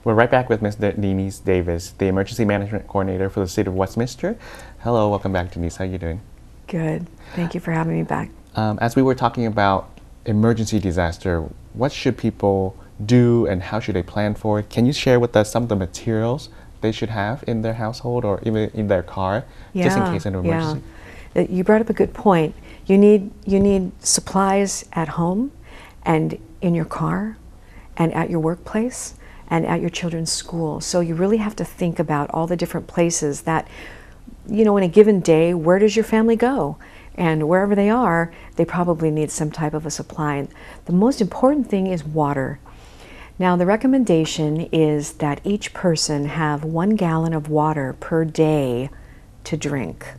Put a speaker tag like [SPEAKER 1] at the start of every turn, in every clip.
[SPEAKER 1] We're right back with Ms. Denise Davis, the Emergency Management Coordinator for the City of Westminster. Hello, welcome back, Denise. How are you doing?
[SPEAKER 2] Good. Thank you for having me back.
[SPEAKER 1] As we were talking about emergency disaster, what should people do and how should they plan for it? Can you share with us some of the materials they should have in their household or even in their car, just in case of an emergency?
[SPEAKER 2] Yeah. You brought up a good point. You need supplies at home and in your car and at your workplace and at your children's school. So you really have to think about all the different places that, in a given day, where does your family go? And wherever they are, they probably need some type of a supply. And the most important thing is water. Now, the recommendation is that each person have 1 gallon of water per day to drink.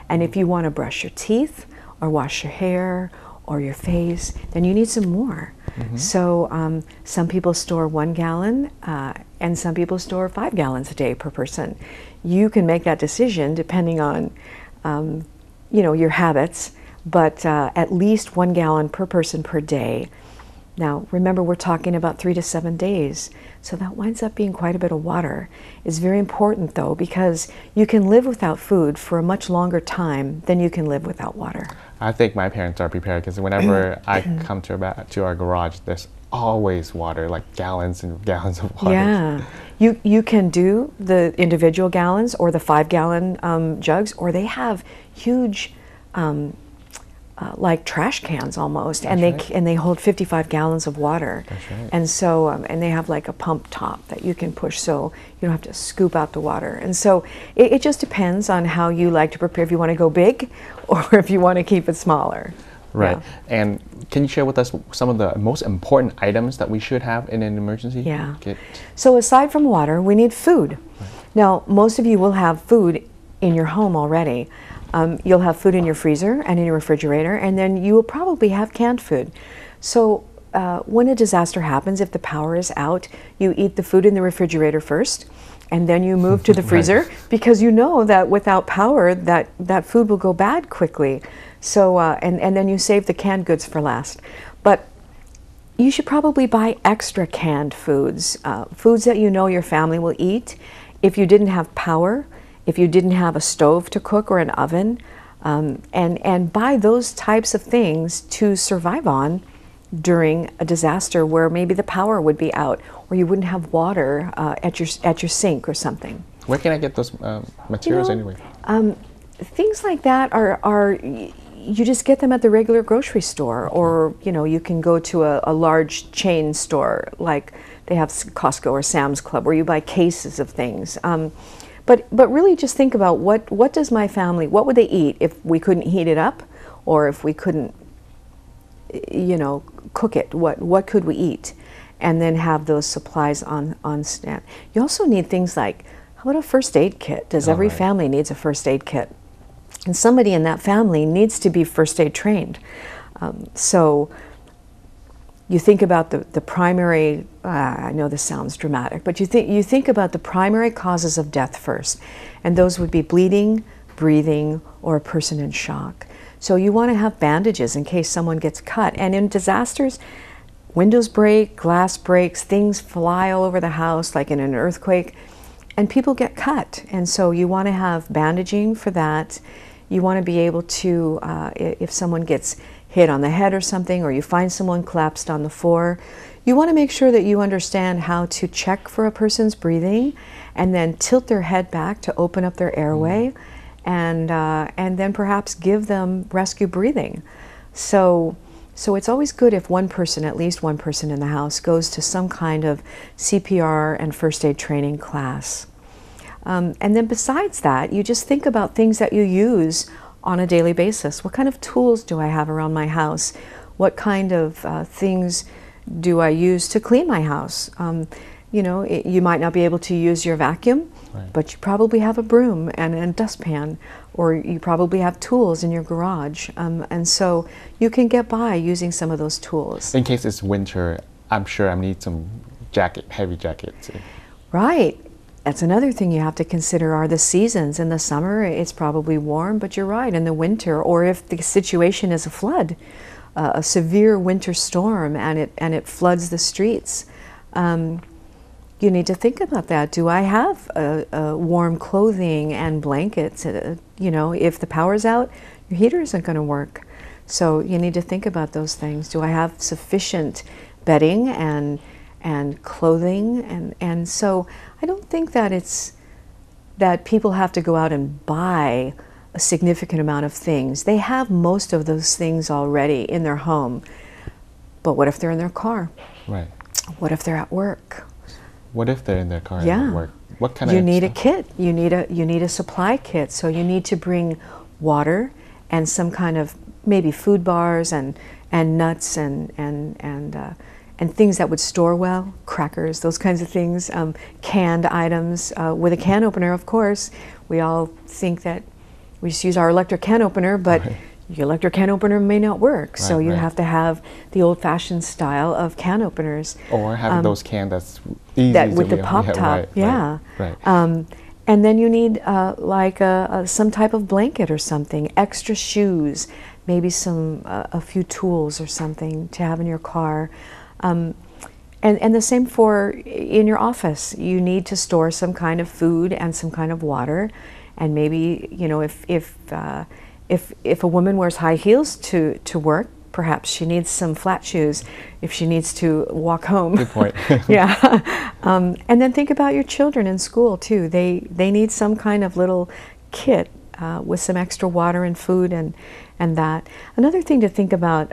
[SPEAKER 2] And if you want to brush your teeth or wash your hair or your face, then you need some more. So some people store 1 gallon and some people store 5 gallons a day per person. You can make that decision depending on your habits, but at least 1 gallon per person per day. Now, remember, we're talking about 3 to 7 days, so that winds up being quite a bit of water. It's very important, though, because you can live without food for a much longer time than you can live without water.
[SPEAKER 1] I think my parents are prepared because whenever I come to our garage, there's always water, like gallons and gallons of water.
[SPEAKER 2] Yeah, you can do the individual gallons or the 5-gallon jugs, or they have huge like trash cans almost, and they hold 55 gallons of water.
[SPEAKER 1] That's right.
[SPEAKER 2] And so and they have like a pump top that you can push, so you don't have to scoop out the water. And so it just depends on how you like to prepare, if you want to go big or if you want to keep it smaller.
[SPEAKER 1] Right.
[SPEAKER 2] Yeah.
[SPEAKER 1] And can you share with us some of the most important items that we should have in an emergency kit?
[SPEAKER 2] So aside from water, we need food. Right. Now, most of you will have food in your home already. You'll have food in your freezer and in your refrigerator, and then you will probably have canned food. So when a disaster happens, if the power is out, you eat the food in the refrigerator first, and then you move to the freezer, because you know that without power, that food will go bad quickly. So and then you save the canned goods for last. But you should probably buy extra canned foods, foods that you know your family will eat. If you didn't have power, if you didn't have a stove to cook or an oven, and buy those types of things to survive on during a disaster where maybe the power would be out or you wouldn't have water at your sink or something.
[SPEAKER 1] Where can I get those materials anyway?
[SPEAKER 2] Things like that are you just get them at the regular grocery store, or you can go to a large chain store like they have Costco or Sam's Club, where you buy cases of things. But really just think about what does my family, what would they eat if we couldn't heat it up, or if we couldn't, cook it? What could we eat? And then have those supplies on stand. You also need things like, how about a first aid kit? Does every family needs a first aid kit? And somebody in that family needs to be first aid trained. So you think about the primary, I know this sounds dramatic, but you think about the primary causes of death first, and those would be bleeding, breathing, or a person in shock. So you want to have bandages in case someone gets cut. And in disasters, windows break, glass breaks, things fly all over the house like in an earthquake, and people get cut. And so you want to have bandaging for that. You want to be able to, if someone gets hit on the head or something, or you find someone collapsed on the floor, you want to make sure that you understand how to check for a person's breathing and then tilt their head back to open up their airway, and then perhaps give them rescue breathing. So it's always good if one person, at least one person in the house, goes to some kind of CPR and first aid training class. And then besides that, you just think about things that you use on a daily basis. What kind of tools do I have around my house? What kind of things do I use to clean my house? You might not be able to use your vacuum, but you probably have a broom and a dustpan, or you probably have tools in your garage. And so you can get by using some of those tools.
[SPEAKER 1] In case it's winter, I'm sure I need some heavy jackets.
[SPEAKER 2] Right. That's another thing you have to consider, are the seasons. In the summer, it's probably warm, but you're right, in the winter, or if the situation is a flood, a severe winter storm, and it floods the streets, you need to think about that. Do I have warm clothing and blankets? You know, if the power's out, your heater isn't going to work. So you need to think about those things. Do I have sufficient bedding and clothing? And so I don't think that it's that people have to go out and buy a significant amount of things. They have most of those things already in their home. But what if they're in their car?
[SPEAKER 1] Right.
[SPEAKER 2] What if they're at work?
[SPEAKER 1] What if they're in their car and
[SPEAKER 2] Yeah.
[SPEAKER 1] at work? What kind
[SPEAKER 2] You
[SPEAKER 1] of
[SPEAKER 2] need a
[SPEAKER 1] stuff?
[SPEAKER 2] kit. You need a supply kit. So you need to bring water and some kind of maybe food bars and nuts and things that would store well, crackers, those kinds of things, canned items. With a can opener, of course, we all think that we just use our electric can opener, but
[SPEAKER 1] Right.
[SPEAKER 2] your electric can opener may not work. So
[SPEAKER 1] Right,
[SPEAKER 2] you
[SPEAKER 1] right.
[SPEAKER 2] have to have the old-fashioned style of can openers.
[SPEAKER 1] Or having those cans that's easy
[SPEAKER 2] That
[SPEAKER 1] to
[SPEAKER 2] with the
[SPEAKER 1] be-
[SPEAKER 2] pop
[SPEAKER 1] yeah,
[SPEAKER 2] top,
[SPEAKER 1] right,
[SPEAKER 2] yeah.
[SPEAKER 1] Right. right.
[SPEAKER 2] And then you need like some type of blanket or something, extra shoes, maybe a few tools or something to have in your car. And the same for in your office. You need to store some kind of food and some kind of water. And maybe, you know, if a woman wears high heels to work, perhaps she needs some flat shoes if she needs to walk home.
[SPEAKER 1] Good point.
[SPEAKER 2] Yeah. And then think about your children in school too. They need some kind of little kit with some extra water and food and that. Another thing to think about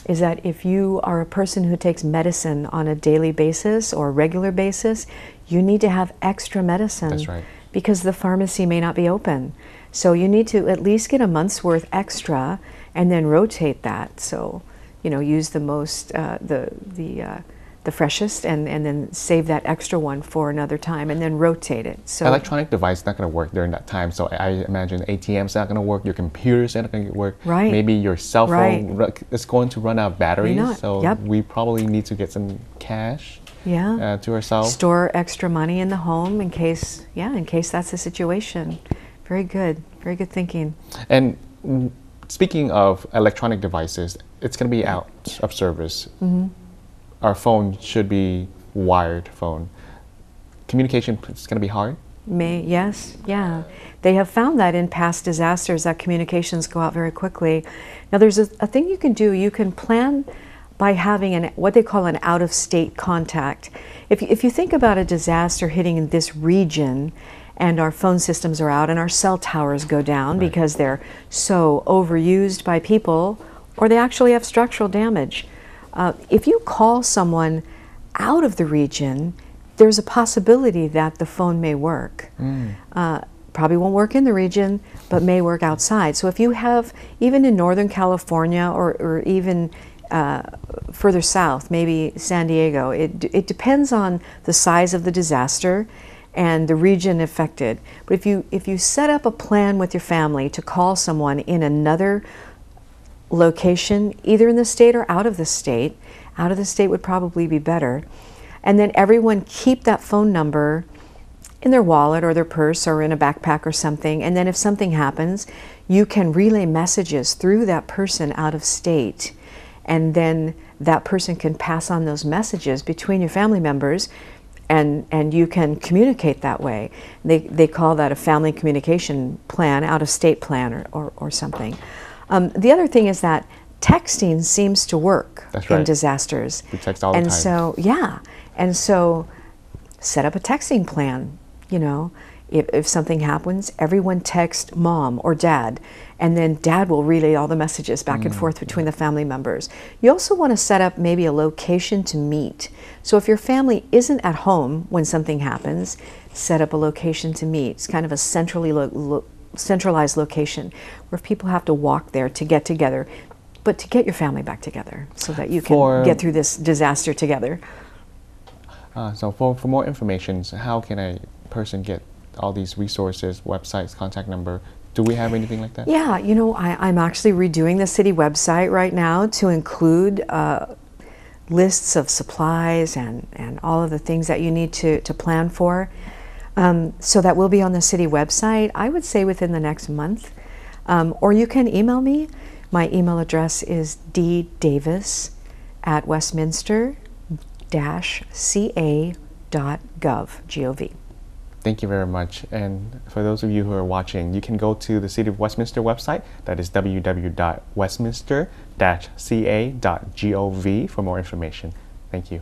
[SPEAKER 2] is that if you are a person who takes medicine on a daily basis or regular basis, you need to have extra medicine.
[SPEAKER 1] That's right.
[SPEAKER 2] Because the pharmacy may not be open. So you need to at least get a month's worth extra and then rotate that. So, you know, use the most, the freshest and then save that extra one for another time and then rotate it. So
[SPEAKER 1] Electronic device is not going to work during that time. So I imagine ATM's not going to work, your computer's not going to work.
[SPEAKER 2] Right.
[SPEAKER 1] Maybe your cell phone is going to run out of batteries.
[SPEAKER 2] not.
[SPEAKER 1] So
[SPEAKER 2] Yep.
[SPEAKER 1] we probably need to get some cash
[SPEAKER 2] yeah.
[SPEAKER 1] to ourselves.
[SPEAKER 2] Store extra money in the home in case that's the situation. Very good thinking.
[SPEAKER 1] And speaking of electronic devices, it's going to be out of service.
[SPEAKER 2] Mm-hmm.
[SPEAKER 1] Our phone should be wired phone. Communication is going to be hard.
[SPEAKER 2] Yes, yeah. They have found that in past disasters that communications go out very quickly. Now there's a thing you can do. You can plan by having what they call an out-of-state contact. If you think about a disaster hitting in this region and our phone systems are out and our cell towers go down
[SPEAKER 1] Right.
[SPEAKER 2] because they're so overused by people or they actually have structural damage. If you call someone out of the region, there's a possibility that the phone may work. Probably won't work in the region, but may work outside. So if you have, even in Northern California or even further south, maybe San Diego, it depends on the size of the disaster and the region affected. But if you set up a plan with your family to call someone in another location, either in the state or out of the state would probably be better. And then everyone keep that phone number in their wallet or their purse or in a backpack or something. And then if something happens, you can relay messages through that person out of state. And then that person can pass on those messages between your family members and you can communicate that way. They call that a family communication plan, out-of-state plan or something. The other thing is that texting seems to work
[SPEAKER 1] That's
[SPEAKER 2] in
[SPEAKER 1] right.
[SPEAKER 2] disasters.
[SPEAKER 1] We text all the
[SPEAKER 2] And
[SPEAKER 1] time.
[SPEAKER 2] so, yeah. And so set up a texting plan, you know. If something happens, everyone text mom or dad, and then dad will relay all the messages back and forth between the family members. You also want to set up maybe a location to meet. So if your family isn't at home when something happens, set up a location to meet. It's kind of a centralized location where people have to walk there to get together, but to get your family back together so that you can get through this disaster together.
[SPEAKER 1] So for more information, so how can a person get all these resources, websites, contact number? Do we have anything like that?
[SPEAKER 2] Yeah, you know, I'm actually redoing the city website right now to include lists of supplies and all of the things that you need to plan for. So that will be on the city website, I would say within the next month. Or you can email me. My email address is ddavis@westminster-ca.gov. city.gov.
[SPEAKER 1] Thank you very much. And for those of you who are watching, you can go to the City of Westminster website. That is www.westminster-ca.gov for more information. Thank you.